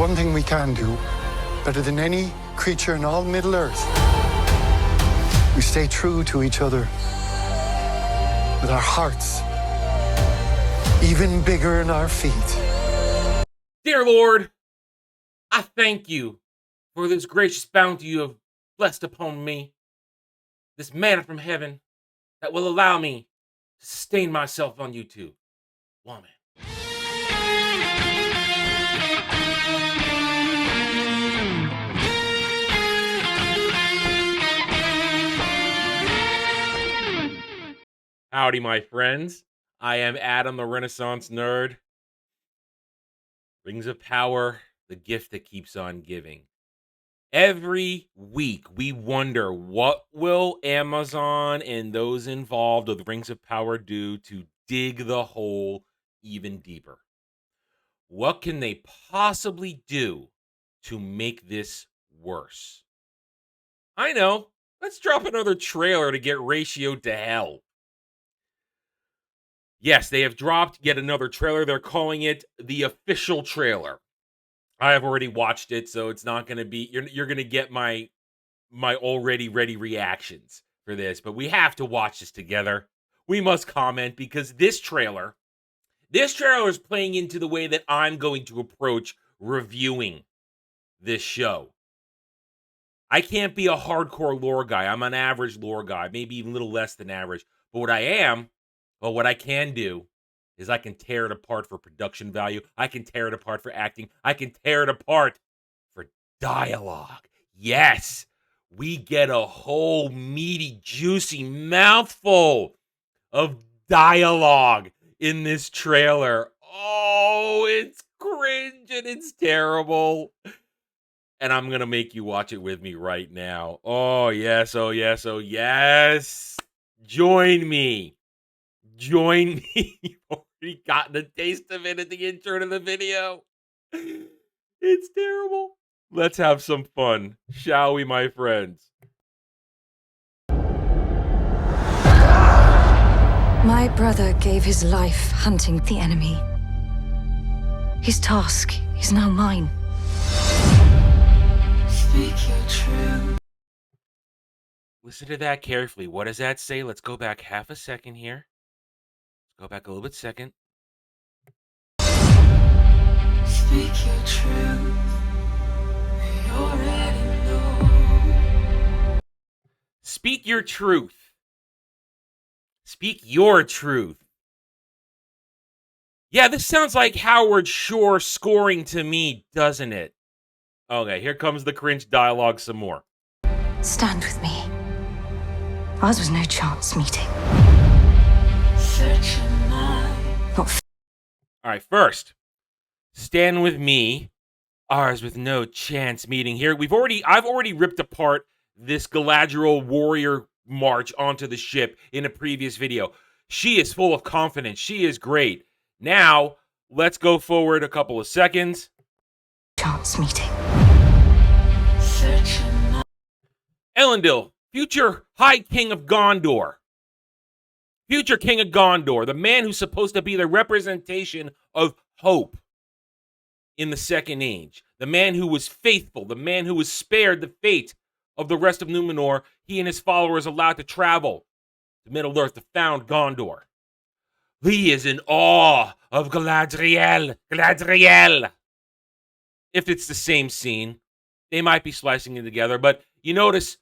one thing we can do, better than any creature in all Middle-earth. We stay true to each other with our hearts even bigger than our feet. Dear Lord, I thank you for this gracious bounty you have blessed upon me, this manna from heaven that will allow me to sustain myself on YouTube. Woman. Howdy, my friends. I am Adam, the Renaissance Nerd. Rings of Power, the gift that keeps on giving. Every week, we wonder, what will Amazon and those involved with Rings of Power do to dig the hole even deeper? What can they possibly do to make this worse? I know. Let's drop another trailer to get ratioed to hell. Yes, they have dropped yet another trailer. They're calling it the official trailer. I have already watched it, so it's not going to be... You're going to get my already ready reactions for this, but we have to watch this together. We must comment, because this trailer is playing into the way that I'm going to approach reviewing this show. I can't be a hardcore lore guy. I'm an average lore guy, maybe even a little less than average. But what I can do is I can tear it apart for production value. I can tear it apart for acting. I can tear it apart for dialogue. Yes, we get a whole meaty, juicy mouthful of dialogue in this trailer. Oh, it's cringe and it's terrible. And I'm going to make you watch it with me right now. Oh, yes, oh, yes, oh, yes. Join me. Join me. You've already gotten a taste of it at the intro to the video. It's terrible. Let's have some fun, shall we, my friends? My brother gave his life hunting the enemy. His task is now mine. Speak your truth. Listen to that carefully. What does that say? Let's go back half a second here. Go back a little bit second. Speak your truth. You already know. Speak your truth. Speak your truth. Yeah, this sounds like Howard Shore scoring to me, doesn't it? Okay, here comes the cringe dialogue some more. Stand with me. Ours was no chance meeting. All right, first, stand with me. Ours with no chance meeting here. I've already ripped apart this Galadriel warrior march onto the ship in a previous video. She is full of confidence. She is great. Now, let's go forward a couple of seconds. Chance meeting. Elendil, future High King of Gondor. Future King of Gondor, the man who's supposed to be the representation of hope in the Second Age. The man who was faithful, the man who was spared the fate of the rest of Numenor. He and his followers allowed to travel to Middle-earth to found Gondor. He is in awe of Galadriel. Galadriel! If it's the same scene, they might be splicing it together, but you notice,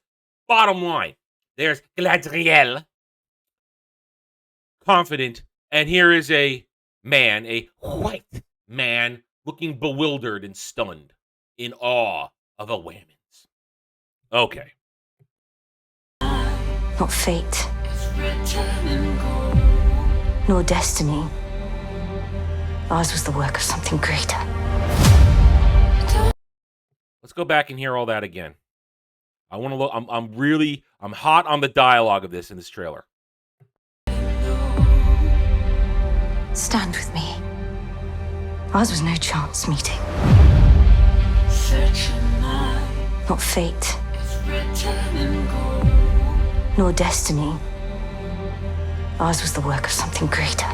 bottom line, there's Galadriel, confident, and here is a man, a white man, looking bewildered and stunned, in awe of a Whammons. Okay. Not fate, nor destiny. Ours was the work of something greater. Let's go back and hear all that again. I want to look. I'm hot on the dialogue of this in this trailer. Stand with me. Ours was no chance meeting. Not fate, nor destiny. Ours was the work of something greater.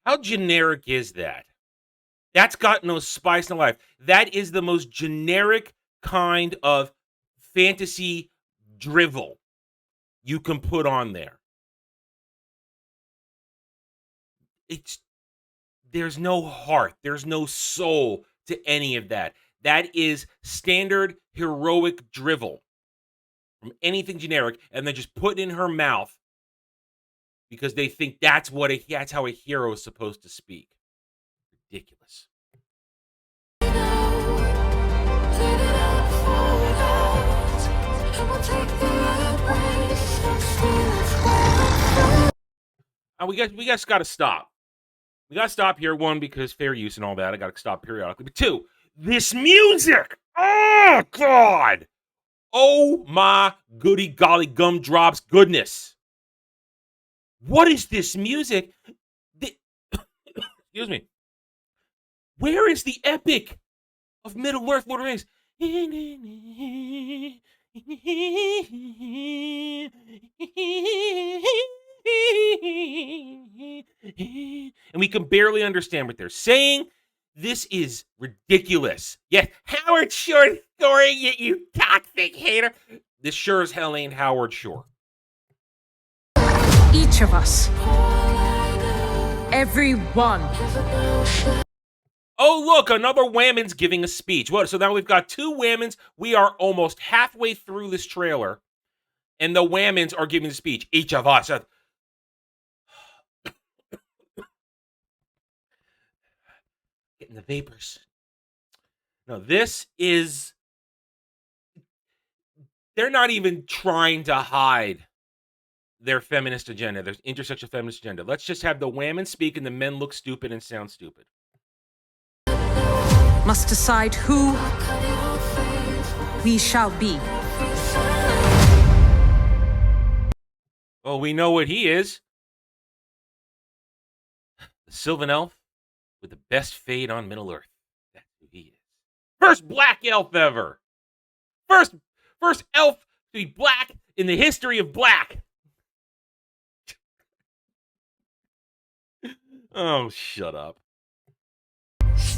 How generic is that? That's got no spice in life. That is the most generic kind of fantasy drivel you can put on there. There's no heart, there's no soul to any of that. That is standard heroic drivel from anything generic, and then just put in her mouth because they think that's how a hero is supposed to speak. Ridiculous. We guys got to stop. We got to stop here. One, because fair use and all that. I got to stop periodically. But two, this music. Oh, God. Oh, my goody golly gumdrops goodness. What is this music? Excuse me. Where is the epic of Middle-earth Lord of the Rings? And we can barely understand what they're saying. This is ridiculous. Yes, Howard Shore scoring it, you toxic hater. This sure as hell ain't Howard Shore. Each of us. Everyone. Oh, look, another Whammons giving a speech. What? So now we've got two Whammons. We are almost halfway through this trailer, and the Whammons are giving a speech. Each of us. Getting the vapors. No, this is... They're not even trying to hide their feminist agenda, their intersectional feminist agenda. Let's just have the Whammons speak and the men look stupid and sound stupid. Must decide who we shall be. Oh, we know what he is. The Sylvan Elf with the best fade on Middle-earth. That's who he is. First black elf ever. First elf to be black in the history of black. Oh, shut up.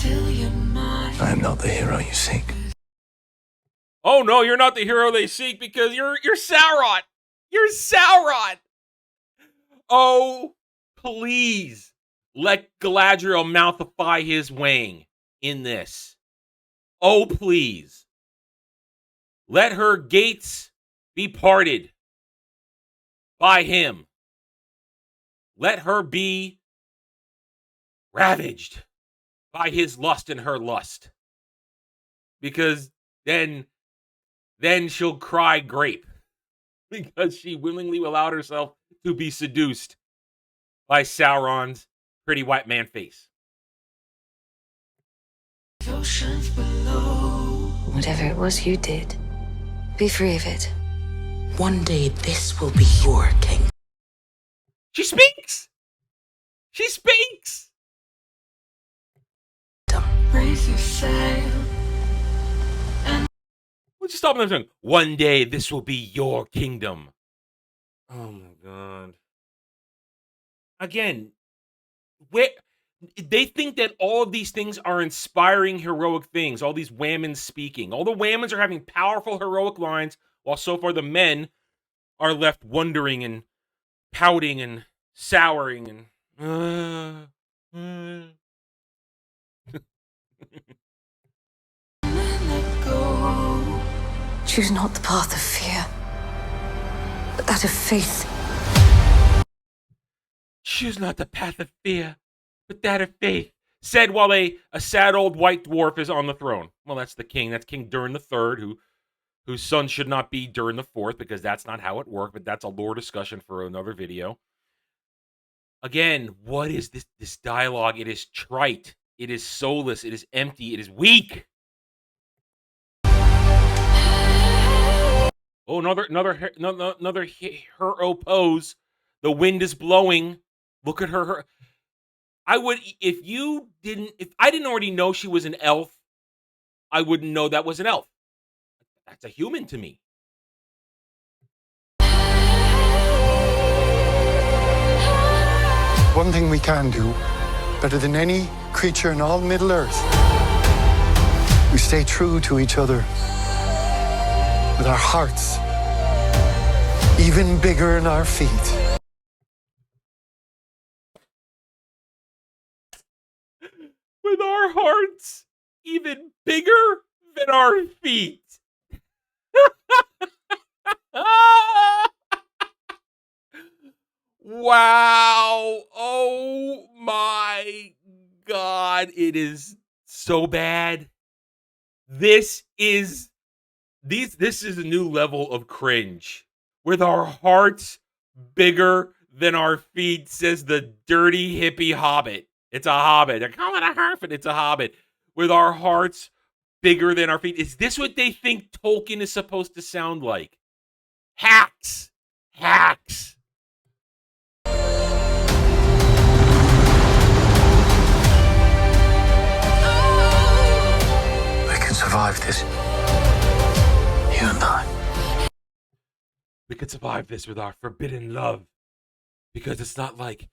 I am not the hero you seek. Oh no, you're not the hero they seek because you're Sauron. You're Sauron. Oh, please let Galadriel mouthify his wang in this. Oh, please. Let her gates be parted by him. Let her be ravaged by his lust and her lust. Because then she'll cry grape. Because she willingly allowed herself to be seduced by Sauron's pretty white man face. Whatever it was you did, be free of it. One day this will be your kingdom. She speaks! She speaks! Raise your sail. Let's just stop them saying, one day this will be your kingdom. Oh my God. Again, where they think that all of these things are inspiring heroic things, all these Whammons speaking. All the Whammons are having powerful heroic lines, while so far the men are left wondering and pouting and souring and Choose not the path of fear, but that of faith. Choose not the path of fear, but that of faith. Said while a sad old white dwarf is on the throne. Well, that's the king. That's King Durin III, whose son should not be Durin IV, because that's not how it worked, but that's a lore discussion for another video. Again, what is this dialogue? It is trite. It is soulless. It is empty. It is weak. Oh, another hero pose. The wind is blowing. Look at her. I would, if I didn't already know she was an elf, I wouldn't know that was an elf. That's a human to me. One thing we can do Better than any creature in all Middle-earth, we stay true to each other with our hearts even bigger than our feet. With our hearts even bigger than our feet. Wow. Oh my God. It is so bad. This is a new level of cringe. With our hearts bigger than our feet, says the dirty hippie Hobbit. It's a Hobbit. They're calling it a Harford. It's a Hobbit. With our hearts bigger than our feet. Is this what they think Tolkien is supposed to sound like? Hacks. Hacks. We can survive this. You and I. We could survive this with our forbidden love. Because it's not like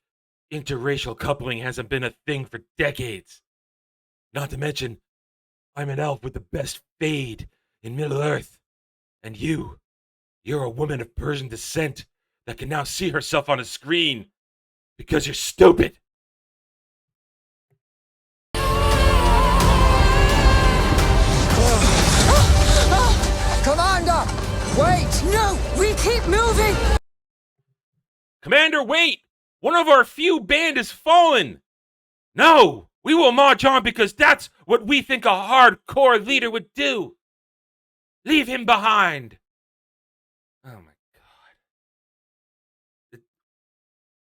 interracial coupling hasn't been a thing for decades. Not to mention, I'm an elf with the best fade in Middle-earth. And you're a woman of Persian descent that can now see herself on a screen because you're stupid. Commander! Wait! No! We keep moving! Commander, wait! One of our few band has fallen! No! We will march on because that's what we think a hardcore leader would do! Leave him behind! Oh my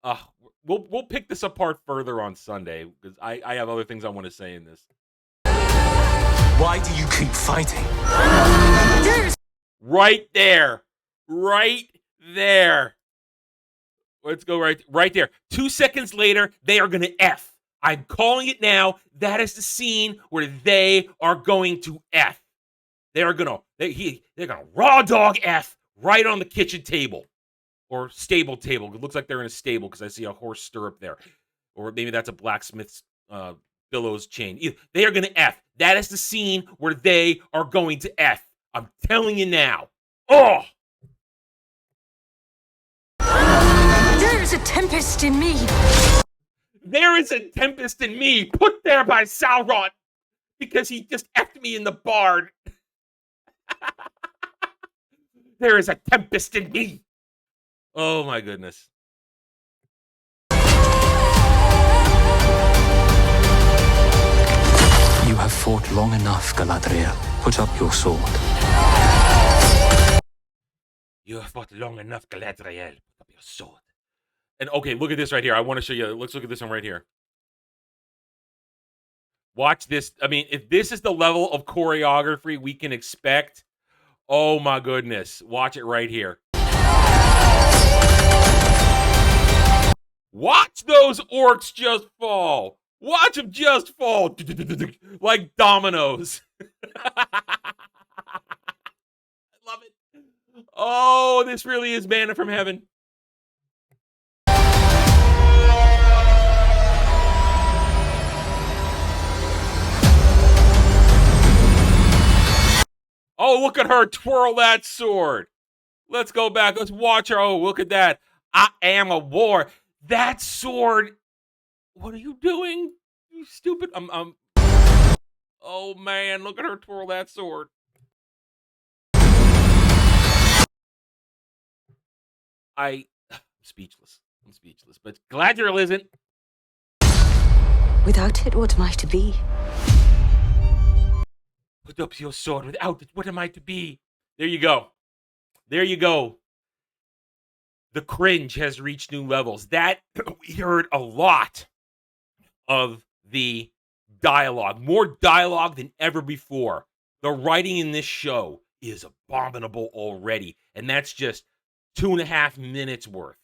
God. We'll pick this apart further on Sunday, because I have other things I want to say in this. Why do you keep fighting? Right there. Right there. Let's go right there. 2 seconds later, they are going to F. I'm calling it now. That is the scene where they are going to F. They're going to raw dog F right on the kitchen table. Or stable table. It looks like they're in a stable because I see a horse stirrup there. Or maybe that's a blacksmith's billows chain. They are going to F. That is the scene where they are going to F. I'm telling you now. Oh! There is a tempest in me. There is a tempest in me, put there by Sauron, because he just effed me in the barn. There is a tempest in me. Oh my goodness. You have fought long enough, Galatria. Put up your sword. You have fought long enough, Galadriel. Put up your sword. And okay, look at this right here. I want to show you. Let's look at this one right here. Watch this. I mean, if this is the level of choreography we can expect, oh my goodness. Watch it right here. Watch those orcs just fall. Watch them just fall. Like dominoes. I love it. Oh, this really is manna from heaven. Oh, look at her twirl that sword. Let's go back. Let's watch her. Oh, look at that. I am a war. That sword. What are you doing? You stupid. Oh, man. Look at her twirl that sword. I'm speechless. I'm speechless. But Galadriel isn't. Without it, what am I to be? Put up your sword. Without it, what am I to be? There you go. There you go. The cringe has reached new levels. That, we heard a lot of the dialogue. More dialogue than ever before. The writing in this show is abominable already. And that's just 2.5 minutes worth.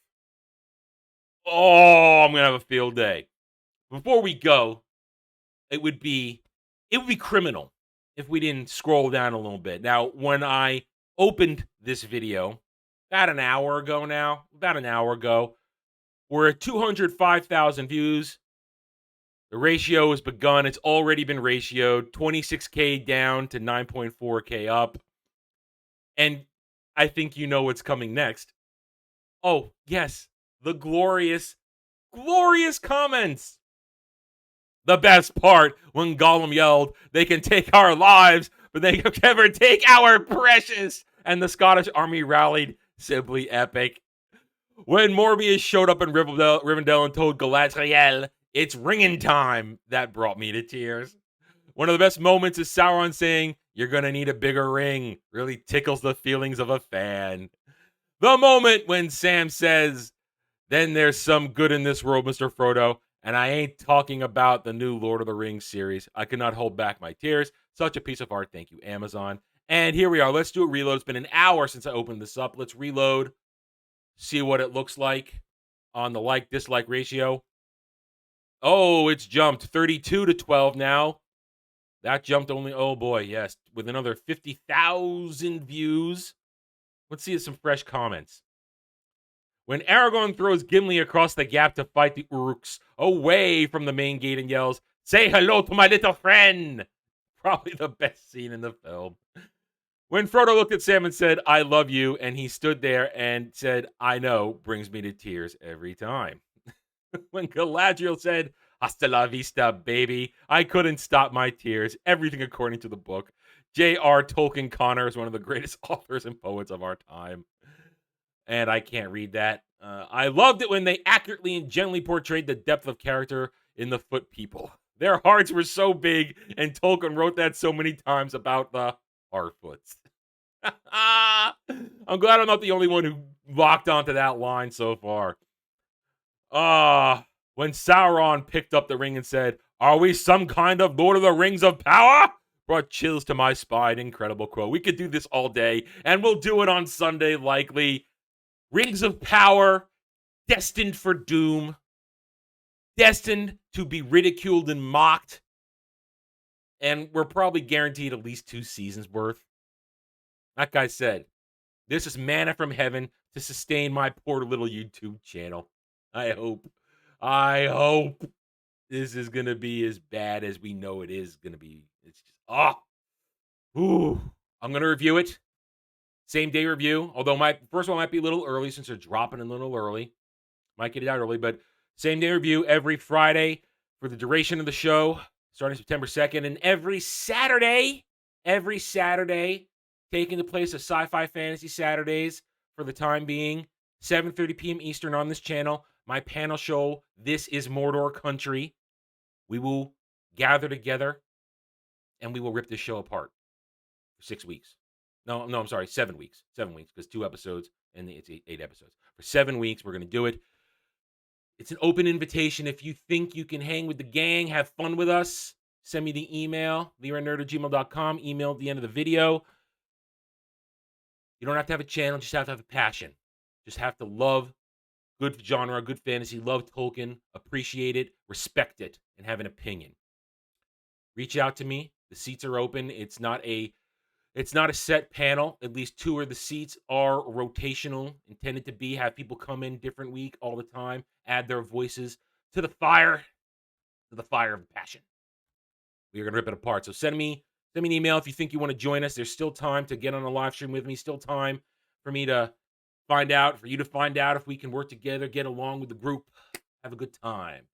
Oh, I'm going to have a field day. Before we go, it would be criminal if we didn't scroll down a little bit. Now, when I opened this video, about an hour ago, we're at 205,000 views. The ratio has begun. It's already been ratioed. 26K down to 9.4K up. And I think you know what's coming next. Oh, yes. The glorious, glorious comments. The best part, when Gollum yelled, they can take our lives, but they can never take our precious. And the Scottish army rallied. Simply epic. When Morbius showed up in Rivendell and told Galatria, it's ringing time, that brought me to tears. One of the best moments is Sauron saying, you're going to need a bigger ring. Really tickles the feelings of a fan. The moment when Sam says, then there's some good in this world, Mr. Frodo. And I ain't talking about the new Lord of the Rings series. I could not hold back my tears. Such a piece of art. Thank you, Amazon. And here we are. Let's do a reload. It's been an hour since I opened this up. Let's reload. See what it looks like on the like-dislike ratio. Oh, it's jumped 32 to 12 now. That jumped only, oh boy, yes, with another 50,000 views. Let's see some fresh comments. When Aragorn throws Gimli across the gap to fight the Orcs away from the main gate and yells, say hello to my little friend. Probably the best scene in the film. When Frodo looked at Sam and said, I love you, and he stood there and said, I know, brings me to tears every time. When Galadriel said, hasta la vista, baby, I couldn't stop my tears. Everything according to the book. J.R. Tolkien Connor is one of the greatest authors and poets of our time. And I can't read that. I loved it when they accurately and gently portrayed the depth of character in the Foot people. Their hearts were so big, and Tolkien wrote that so many times about the Harfoots. I'm glad I'm not the only one who locked onto that line so far. When Sauron picked up the ring and said, are we some kind of Lord of the Rings of power? Brought chills to my spine. Incredible quote. We could do this all day, and we'll do it on Sunday likely. Rings of power, destined for doom, destined to be ridiculed and mocked, and we're probably guaranteed at least 2 seasons worth. That guy said, this is manna from heaven to sustain my poor little YouTube channel. I hope this is going to be as bad as we know it is going to be. It's just, I'm going to review it. Same day review. Although my first one might be a little early since they're dropping a little early. Might get it out early, but same day review every Friday for the duration of the show, starting September 2nd. And every Saturday, taking the place of Sci-Fi Fantasy Saturdays for the time being, 7:30 p.m. Eastern on this channel. My panel show, This is Mordor Country. We will gather together and we will rip this show apart for 6 weeks. No, I'm sorry, 7 weeks. 7 weeks, because 2 episodes and it's 8 episodes. For 7 weeks, we're going to do it. It's an open invitation. If you think you can hang with the gang, have fun with us, send me the email, therenerd@gmail.com, email at the end of the video. You don't have to have a channel, just have to have a passion. Just have to love good genre, good fantasy, love Tolkien, appreciate it, respect it, and have an opinion. Reach out to me. The seats are open. It's not a set panel. At least 2 of the seats are rotational, intended to have people come in different week all the time, add their voices to the fire of passion. We are going to rip it apart. So send me an email if you think you want to join us. There's still time to get on a live stream with me. Still time for me to find out, for you to find out if we can work together, get along with the group, have a good time.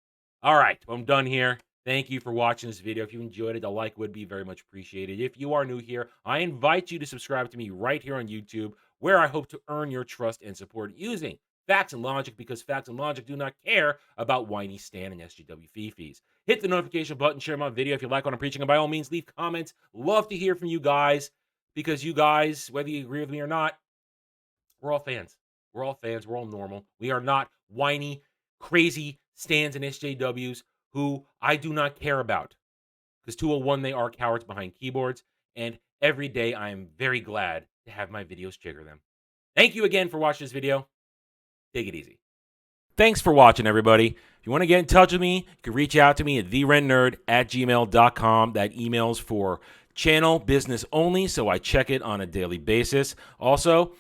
All right, well, I'm done here. Thank you for watching this video. If you enjoyed it, a like would be very much appreciated. If you are new here, I invite you to subscribe to me right here on YouTube, where I hope to earn your trust and support using facts and logic, because facts and logic do not care about whiny Stan and SGW fifis. Hit the notification button, share my video if you like what I'm preaching, and by all means, leave comments. Love to hear from you guys, because you guys, whether you agree with me or not, we're all fans. We're all fans. We're all normal. We are not whiny, crazy Stans and SJWs who I do not care about. Because 201, they are cowards behind keyboards. And every day I am very glad to have my videos trigger them. Thank you again for watching this video. Take it easy. Thanks for watching, everybody. If you want to get in touch with me, you can reach out to me at therennerd@gmail.com. That email's for channel business only, so I check it on a daily basis. Also,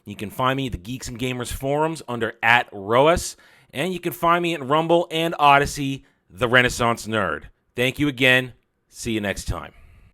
you can find me at the Geeks and Gamers forums under @ROAS, and you can find me at Rumble and Odyssey, the Renaissance Nerd. Thank you again. See you next time.